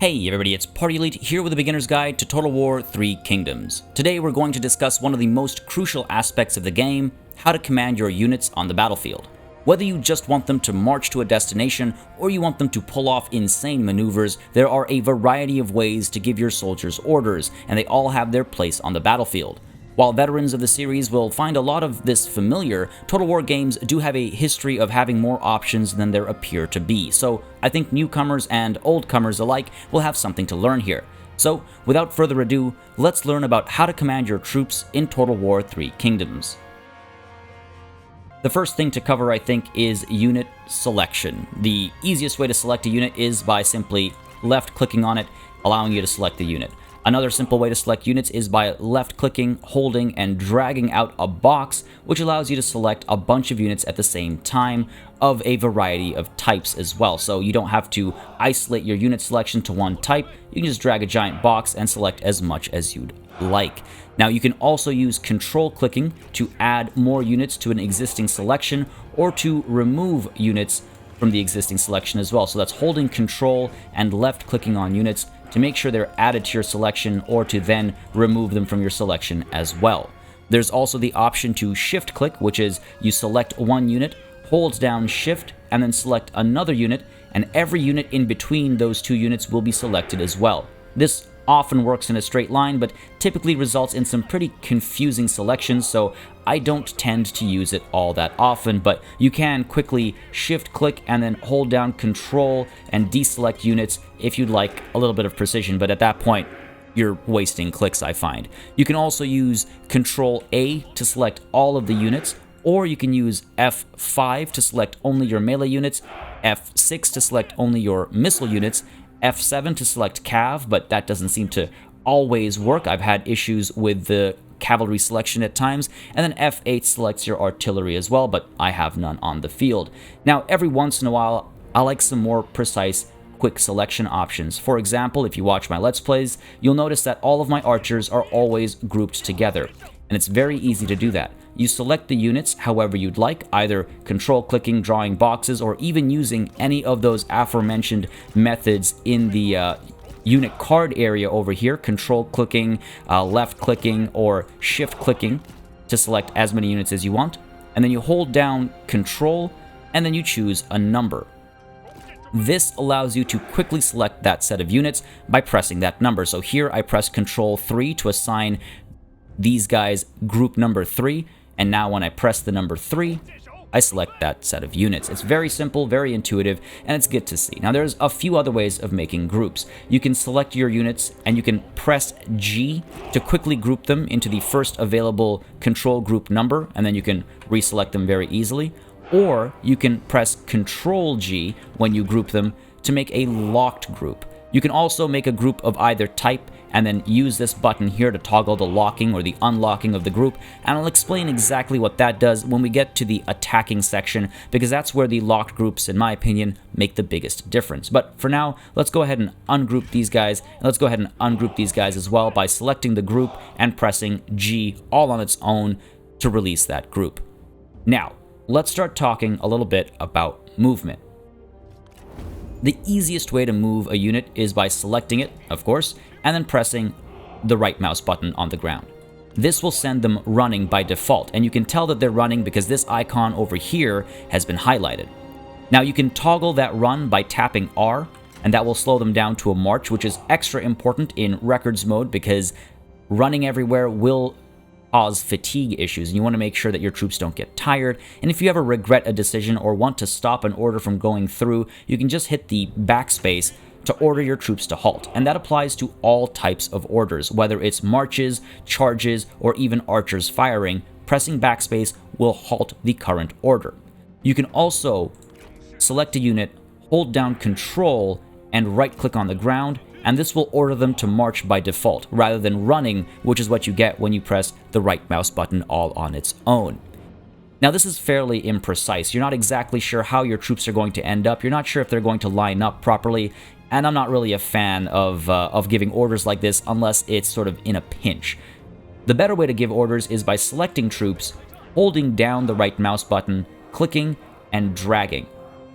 Hey everybody, it's PartyElite here with a beginner's guide to Total War 3 Kingdoms. Today we're going to discuss one of the most crucial aspects of the game, how to command your units on the battlefield. Whether you just want them to march to a destination or you want them to pull off insane maneuvers, there are a variety of ways to give your soldiers orders, and they all have their place on the battlefield. While veterans of the series will find a lot of this familiar, Total War games do have a history of having more options than there appear to be, so I think newcomers and oldcomers alike will have something to learn here. So, without further ado, let's learn about how to command your troops in Total War 3 Kingdoms. The first thing to cover, I think, is unit selection. The easiest way to select a unit is by simply left-clicking on it, allowing you to select the unit. Another simple way to select units is by left-clicking, holding, and dragging out a box, which allows you to select a bunch of units at the same time of a variety of types as well. So you don't have to isolate your unit selection to one type, you can just drag a giant box and select as much as you'd like. Now you can also use control clicking to add more units to an existing selection or to remove units from the existing selection as well. So that's holding control and left-clicking on units to make sure they're added to your selection or to then remove them from your selection as well. There's also the option to shift click, which is you select one unit, hold down shift, and then select another unit, and every unit in between those two units will be selected as well. This often works in a straight line, but typically results in some pretty confusing selections, so I don't tend to use it all that often, but you can quickly shift click and then hold down control and deselect units if you'd like a little bit of precision, but at that point you're wasting clicks, I find. You can also use control A to select all of the units, or you can use F5 to select only your melee units, F6 to select only your missile units, F7 to select cav, but that doesn't seem to always work. I've had issues with the cavalry selection at times, and then F8 selects your artillery as well, but I have none on the field. Now, every once in a while, I like some more precise quick selection options. For example, if you watch my Let's Plays, you'll notice that all of my archers are always grouped together, and it's very easy to do that. You select the units however you'd like, either control-clicking, drawing boxes, or even using any of those aforementioned methods in the unit card area over here, control-clicking, left-clicking, or shift-clicking to select as many units as you want. And then you hold down control, and then you choose a number. This allows you to quickly select that set of units by pressing that number. So here I press Control 3 to assign these guys group number 3, and now when I press the number 3, I select that set of units. It's very simple, very intuitive, and it's good to see. Now there's a few other ways of making groups. You can select your units and you can press G to quickly group them into the first available control group number, and then you can reselect them very easily. Or you can press Control G when you group them to make a locked group. You can also make a group of either type and then use this button here to toggle the locking or the unlocking of the group, and I'll explain exactly what that does when we get to the attacking section, because that's where the locked groups, in my opinion, make the biggest difference. But for now, let's go ahead and ungroup these guys, and let's go ahead and ungroup these guys as well by selecting the group and pressing G all on its own to release that group. Now, let's start talking a little bit about movement. The easiest way to move a unit is by selecting it, of course, and then pressing the right mouse button on the ground. This will send them running by default, and you can tell that they're running because this icon over here has been highlighted. Now you can toggle that run by tapping R, and that will slow them down to a march, which is extra important in records mode because running everywhere will cause fatigue issues, and you want to make sure that your troops don't get tired. And if you ever regret a decision or want to stop an order from going through, you can just hit the backspace to order your troops to halt. And that applies to all types of orders, whether it's marches, charges, or even archers firing. Pressing backspace will halt the current order. You can also select a unit, hold down control, and right-click on the ground, and this will order them to march by default, rather than running, which is what you get when you press the right mouse button all on its own. Now this is fairly imprecise. You're not exactly sure how your troops are going to end up, you're not sure if they're going to line up properly, and I'm not really a fan of giving orders like this unless it's sort of in a pinch. The better way to give orders is by selecting troops, holding down the right mouse button, clicking, and dragging.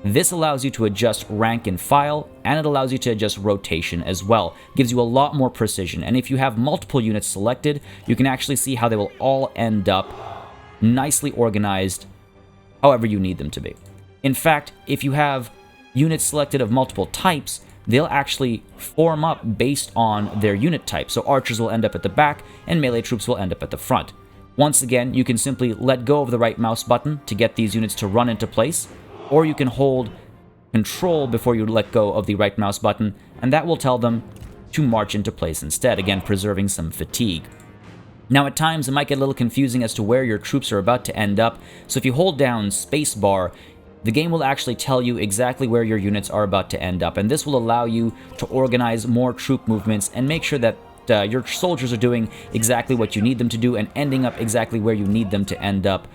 This allows you to adjust rank and file, and it allows you to adjust rotation as well. Gives you a lot more precision, and if you have multiple units selected, you can actually see how they will all end up nicely organized however you need them to be. In fact, if you have units selected of multiple types, they'll actually form up based on their unit type. So archers will end up at the back, and melee troops will end up at the front. Once again, you can simply let go of the right mouse button to get these units to run into place, or you can hold Control before you let go of the right mouse button, and that will tell them to march into place instead, again preserving some fatigue. Now at times it might get a little confusing as to where your troops are about to end up, so if you hold down spacebar, the game will actually tell you exactly where your units are about to end up, and this will allow you to organize more troop movements and make sure that your soldiers are doing exactly what you need them to do and ending up exactly where you need them to end up.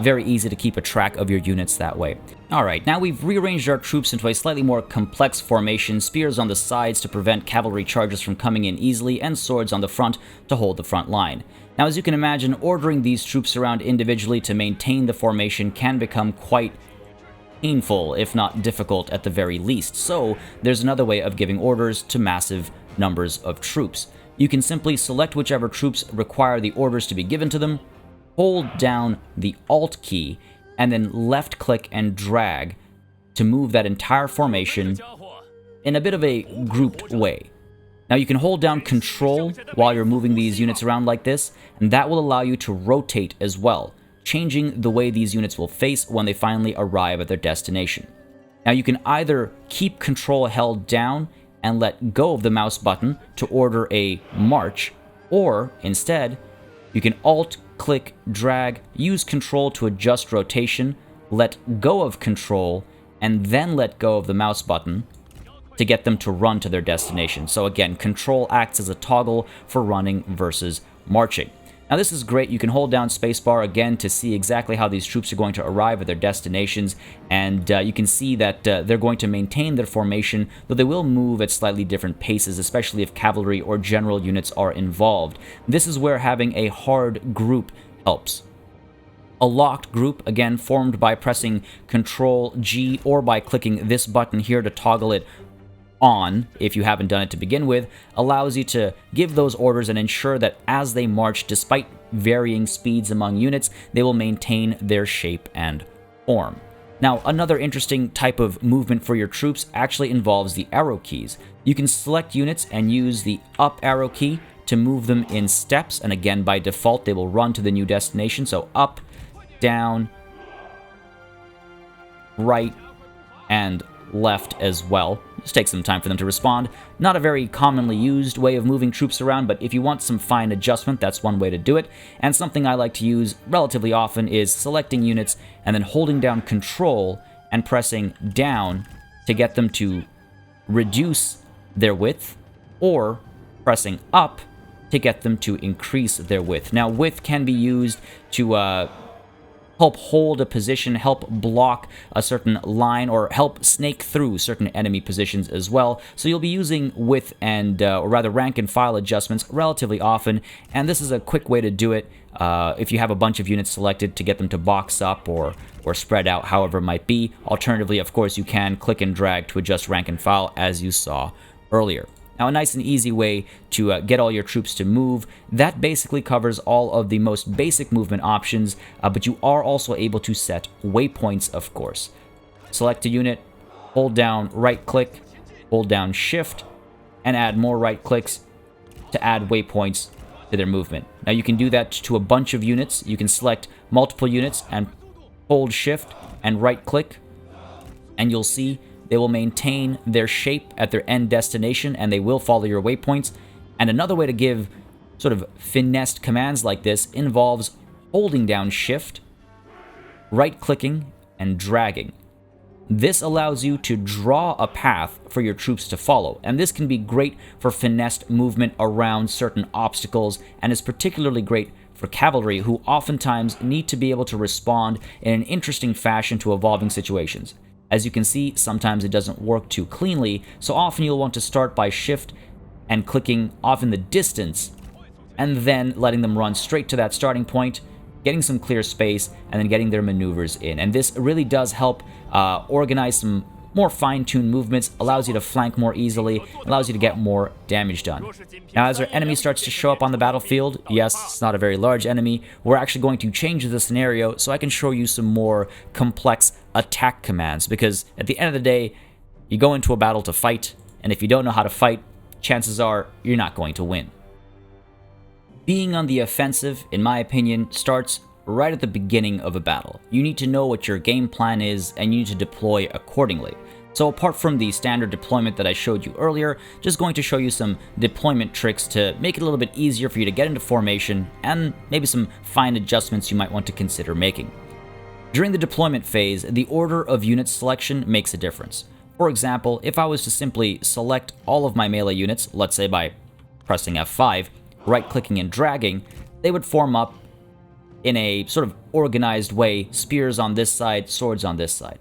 Very easy to keep a track of your units that way. Alright, now we've rearranged our troops into a slightly more complex formation, spears on the sides to prevent cavalry charges from coming in easily, and swords on the front to hold the front line. Now as you can imagine, ordering these troops around individually to maintain the formation can become quite painful, if not difficult at the very least, so there's another way of giving orders to massive numbers of troops. You can simply select whichever troops require the orders to be given to them, hold down the Alt key, and then left-click and drag to move that entire formation in a bit of a grouped way. Now you can hold down Control while you're moving these units around like this, and that will allow you to rotate as well, changing the way these units will face when they finally arrive at their destination. Now you can either keep Control held down and let go of the mouse button to order a march, or instead, you can Alt, click, drag, use Control to adjust rotation, let go of Control, and then let go of the mouse button to get them to run to their destination. So again, Control acts as a toggle for running versus marching. Now this is great. You can hold down spacebar again to see exactly how these troops are going to arrive at their destinations, and you can see that they're going to maintain their formation, though they will move at slightly different paces, especially if cavalry or general units are involved. This is where having a hard group helps. A locked group, again, formed by pressing Control-G or by clicking this button here to toggle it on, if you haven't done it to begin with, allows you to give those orders and ensure that as they march, despite varying speeds among units, they will maintain their shape and form. Now, another interesting type of movement for your troops actually involves the arrow keys. You can select units and use the up arrow key to move them in steps, and again, by default, they will run to the new destination, so up, down, right, and left as well. Just take some time for them to respond. Not a very commonly used way of moving troops around, but if you want some fine adjustment, that's one way to do it. And something I like to use relatively often is selecting units and then holding down Control and pressing down to get them to reduce their width, or pressing up to get them to increase their width. Now, width can be used to help hold a position, help block a certain line, or help snake through certain enemy positions as well. So you'll be using width and, or rather rank and file adjustments relatively often, and this is a quick way to do it if you have a bunch of units selected to get them to box up or spread out, however it might be. Alternatively, of course, you can click and drag to adjust rank and file as you saw earlier. Now, a nice and easy way to get all your troops to move. That basically covers all of the most basic movement options, but you are also able to set waypoints, of course. Select a unit, hold down right-click, hold down Shift, and add more right-clicks to add waypoints to their movement. Now, you can do that to a bunch of units. You can select multiple units and hold Shift and right-click, and you'll see they will maintain their shape at their end destination, and they will follow your waypoints. And another way to give sort of finessed commands like this involves holding down Shift, right-clicking, and dragging. This allows you to draw a path for your troops to follow, and this can be great for finessed movement around certain obstacles, and is particularly great for cavalry, who oftentimes need to be able to respond in an interesting fashion to evolving situations. As you can see, sometimes it doesn't work too cleanly, so often you'll want to start by Shift and clicking off in the distance, and then letting them run straight to that starting point, getting some clear space, and then getting their maneuvers in. And this really does help organize some more fine-tuned movements, allows you to flank more easily, allows you to get more damage done. Now, as our enemy starts to show up on the battlefield, yes, it's not a very large enemy, we're actually going to change the scenario so I can show you some more complex attack commands, because at the end of the day, you go into a battle to fight, and if you don't know how to fight, chances are you're not going to win. Being on the offensive, in my opinion, starts right at the beginning of a battle. You need to know what your game plan is, and you need to deploy accordingly. So apart from the standard deployment that I showed you earlier, just going to show you some deployment tricks to make it a little bit easier for you to get into formation, and maybe some fine adjustments you might want to consider making. During the deployment phase, the order of unit selection makes a difference. For example, if I was to simply select all of my melee units, let's say by pressing F5, right-clicking and dragging, they would form up in a sort of organized way, spears on this side, swords on this side.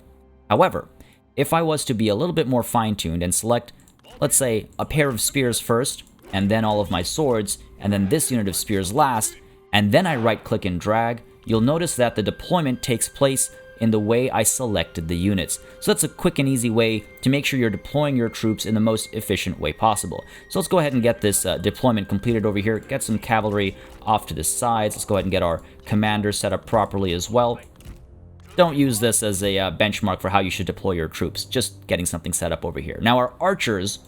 However, if I was to be a little bit more fine-tuned and select, let's say, a pair of spears first, and then all of my swords, and then this unit of spears last, and then I right-click and drag, you'll notice that the deployment takes place in the way I selected the units. So that's a quick and easy way to make sure you're deploying your troops in the most efficient way possible. So let's go ahead and get this deployment completed over here, get some cavalry off to the sides. Let's go ahead and get our commander set up properly as well. Don't use this as a benchmark for how you should deploy your troops, just getting something set up over here. Now our archers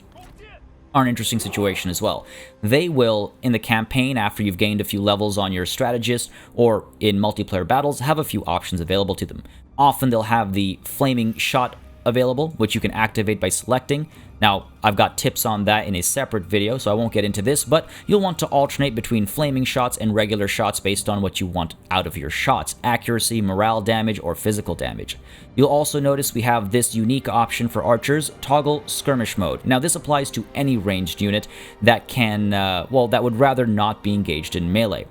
are an interesting situation as well. They will, in the campaign, after you've gained a few levels on your strategist, or in multiplayer battles, have a few options available to them. Often they'll have the flaming shot available, which you can activate by selecting. Now, I've got tips on that in a separate video, so I won't get into this, but you'll want to alternate between flaming shots and regular shots based on what you want out of your shots: accuracy, morale damage, or physical damage. You'll also notice we have this unique option for archers, toggle skirmish mode. Now, this applies to any ranged unit that can, that would rather not be engaged in melee.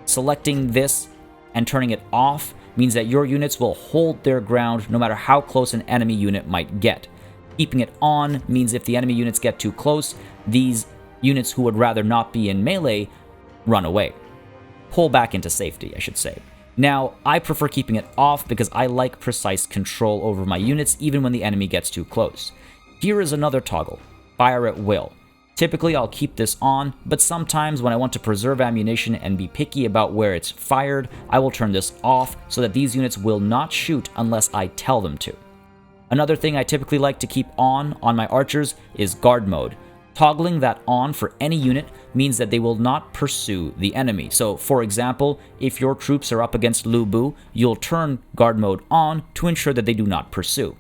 Selecting this and turning it off means that your units will hold their ground no matter how close an enemy unit might get. Keeping it on means if the enemy units get too close, these units who would rather not be in melee run away. Pull back into safety, I should say. Now, I prefer keeping it off because I like precise control over my units even when the enemy gets too close. Here is another toggle, fire at will. Typically, I'll keep this on, but sometimes when I want to preserve ammunition and be picky about where it's fired, I will turn this off so that these units will not shoot unless I tell them to. Another thing I typically like to keep on my archers is guard mode. Toggling that on for any unit means that they will not pursue the enemy. So, for example, if your troops are up against Lu Bu, you'll turn guard mode on to ensure that they do not pursue.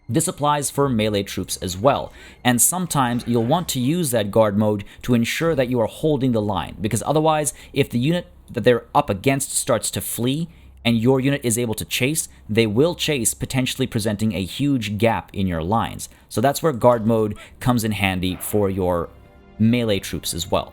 This applies for melee troops as well, and sometimes you'll want to use that guard mode to ensure that you are holding the line, because otherwise, if the unit that they're up against starts to flee, and your unit is able to chase, they will chase, potentially presenting a huge gap in your lines. So that's where guard mode comes in handy for your melee troops as well.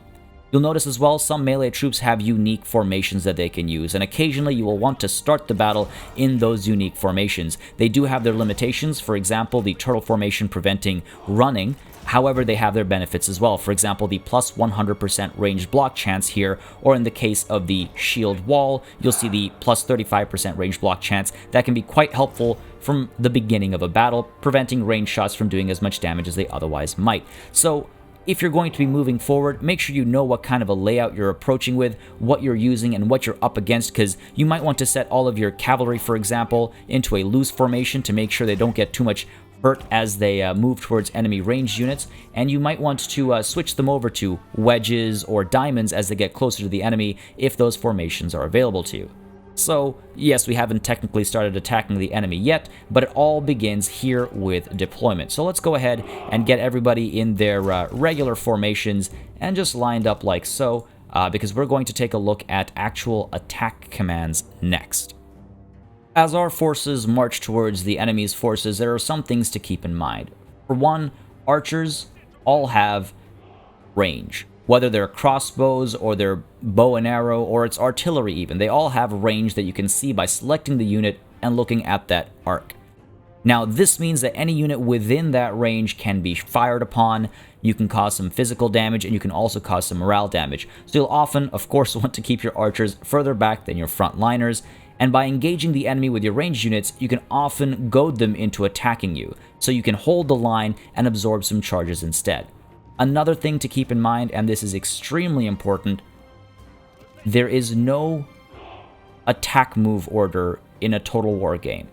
You'll notice as well, some melee troops have unique formations that they can use, and occasionally you will want to start the battle in those unique formations. They do have their limitations, for example, the turtle formation preventing running. However, they have their benefits as well. For example, the plus 100% ranged block chance here, or in the case of the shield wall, you'll see the plus 35% ranged block chance. That can be quite helpful from the beginning of a battle, preventing ranged shots from doing as much damage as they otherwise might. So, if you're going to be moving forward, make sure you know what kind of a layout you're approaching with, what you're using, and what you're up against, because you might want to set all of your cavalry, for example, into a loose formation to make sure they don't get too much hurt as they move towards enemy ranged units, and you might want to switch them over to wedges or diamonds as they get closer to the enemy if those formations are available to you. So, yes, we haven't technically started attacking the enemy yet, but it all begins here with deployment. So let's go ahead and get everybody in their regular formations and just lined up like so, because we're going to take a look at actual attack commands next. As our forces march towards the enemy's forces, there are some things to keep in mind. For one, archers all have range. Whether they're crossbows or they're bow and arrow or it's artillery even, they all have range that you can see by selecting the unit and looking at that arc. Now, this means that any unit within that range can be fired upon. You can cause some physical damage, and you can also cause some morale damage. So you'll often, of course, want to keep your archers further back than your frontliners, and by engaging the enemy with your ranged units, you can often goad them into attacking you, so you can hold the line and absorb some charges instead. Another thing to keep in mind, and this is extremely important, there is no attack move order in a Total War game.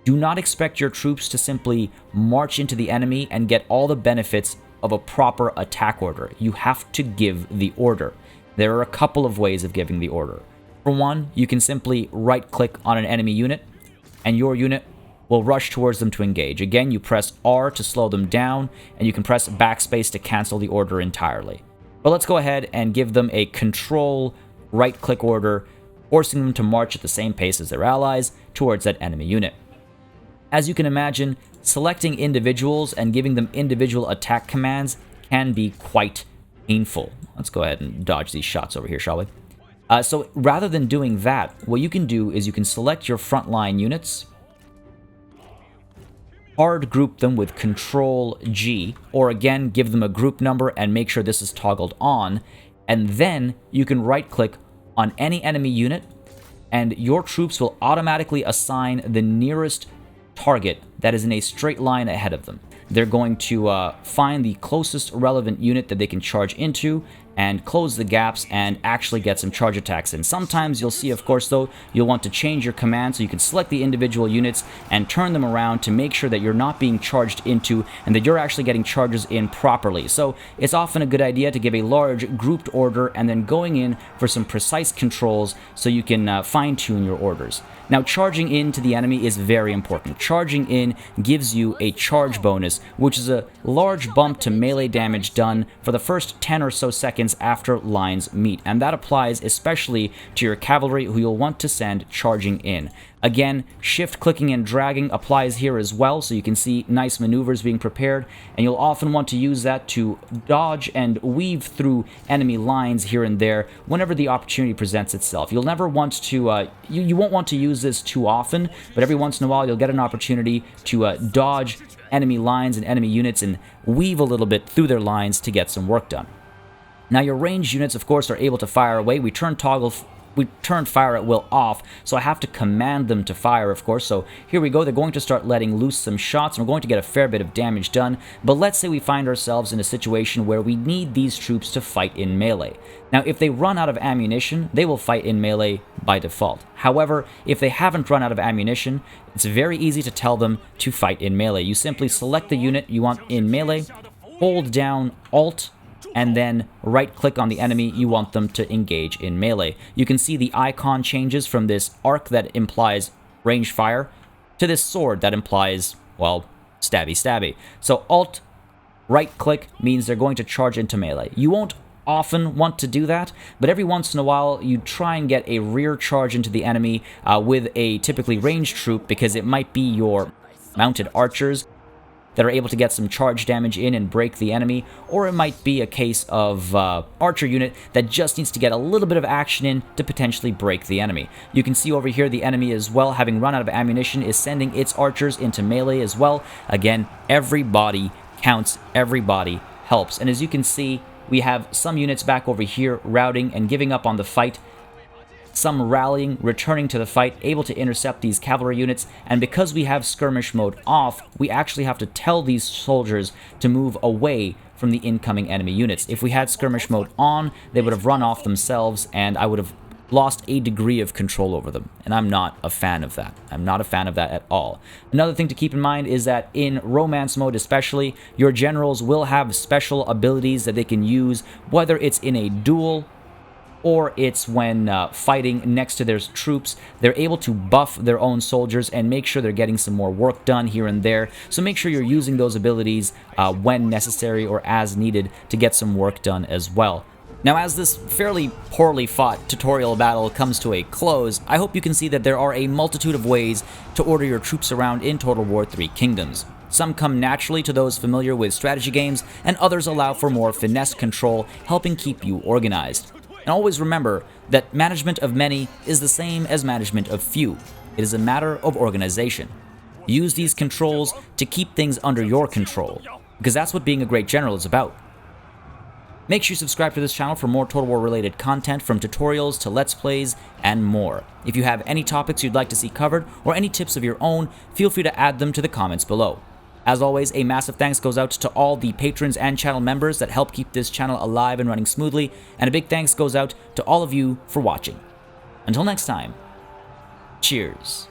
Do not expect your troops to simply march into the enemy and get all the benefits of a proper attack order. You have to give the order. There are a couple of ways of giving the order. For one, you can simply right-click on an enemy unit, and your unit will rush towards them to engage. Again, you press R to slow them down, and you can press backspace to cancel the order entirely. But let's go ahead and give them a control right-click order, forcing them to march at the same pace as their allies towards that enemy unit. As you can imagine, selecting individuals and giving them individual attack commands can be quite painful. Let's go ahead and dodge these shots over here, shall we? So rather than doing that, what you can do is you can select your frontline units, hard group them with Control G, or again, give them a group number and make sure this is toggled on, and then you can right-click on any enemy unit, and your troops will automatically assign the nearest target that is in a straight line ahead of them. They're going to find the closest relevant unit that they can charge into and close the gaps and actually get some charge attacks in. Sometimes you'll see, of course, though, you'll want to change your command so you can select the individual units and turn them around to make sure that you're not being charged into and that you're actually getting charges in properly. So it's often a good idea to give a large grouped order and then going in for some precise controls so you can fine-tune your orders. Now, charging into the enemy is very important. Charging in gives you a charge bonus, which is a large bump to melee damage done for the first 10 or so seconds after lines meet, and that applies especially to your cavalry who you'll want to send charging in. Again, shift clicking and dragging applies here as well, so you can see nice maneuvers being prepared, and you'll often want to use that to dodge and weave through enemy lines here and there whenever the opportunity presents itself. You'll never want to, you won't want to use this too often, but every once in a while you'll get an opportunity to dodge enemy lines and enemy units and weave a little bit through their lines to get some work done. Now, your ranged units, of course, are able to fire away. We turn fire at will off, so I have to command them to fire, of course. So here we go. They're going to start letting loose some shots, and we're going to get a fair bit of damage done. But let's say we find ourselves in a situation where we need these troops to fight in melee. Now, if they run out of ammunition, they will fight in melee by default. However, if they haven't run out of ammunition, it's very easy to tell them to fight in melee. You simply select the unit you want in melee, hold down Alt, and then right-click on the enemy you want them to engage in melee. You can see the icon changes from this arc that implies ranged fire to this sword that implies, well, stabby stabby. So Alt, right-click means they're going to charge into melee. You won't often want to do that, but every once in a while you try and get a rear charge into the enemy with a typically ranged troop, because it might be your mounted archers that are able to get some charge damage in and break the enemy, or it might be a case of archer unit that just needs to get a little bit of action in to potentially break the enemy. You can see over here the enemy as well, having run out of ammunition, is sending its archers into melee as well. Again, everybody counts, everybody helps. And as you can see, we have some units back over here routing and giving up on the fight, some rallying, returning to the fight, able to intercept these cavalry units, and because we have skirmish mode off, we actually have to tell these soldiers to move away from the incoming enemy units. If we had skirmish mode on, they would have run off themselves, and I would have lost a degree of control over them, and I'm not a fan of that. I'm not a fan of that at all. Another thing to keep in mind is that in romance mode especially, your generals will have special abilities that they can use, whether it's in a duel or it's when fighting next to their troops. They're able to buff their own soldiers and make sure they're getting some more work done here and there. So make sure you're using those abilities when necessary or as needed to get some work done as well. Now, as this fairly poorly fought tutorial battle comes to a close, I hope you can see that there are a multitude of ways to order your troops around in Total War 3 Kingdoms. Some come naturally to those familiar with strategy games, and others allow for more finesse control, helping keep you organized. And always remember that management of many is the same as management of few. It is a matter of organization. Use these controls to keep things under your control, because that's what being a great general is about. Make sure you subscribe to this channel for more Total War related content, from tutorials to let's plays and more. If you have any topics you'd like to see covered or any tips of your own, feel free to add them to the comments below. As always, a massive thanks goes out to all the patrons and channel members that help keep this channel alive and running smoothly, and a big thanks goes out to all of you for watching. Until next time, cheers.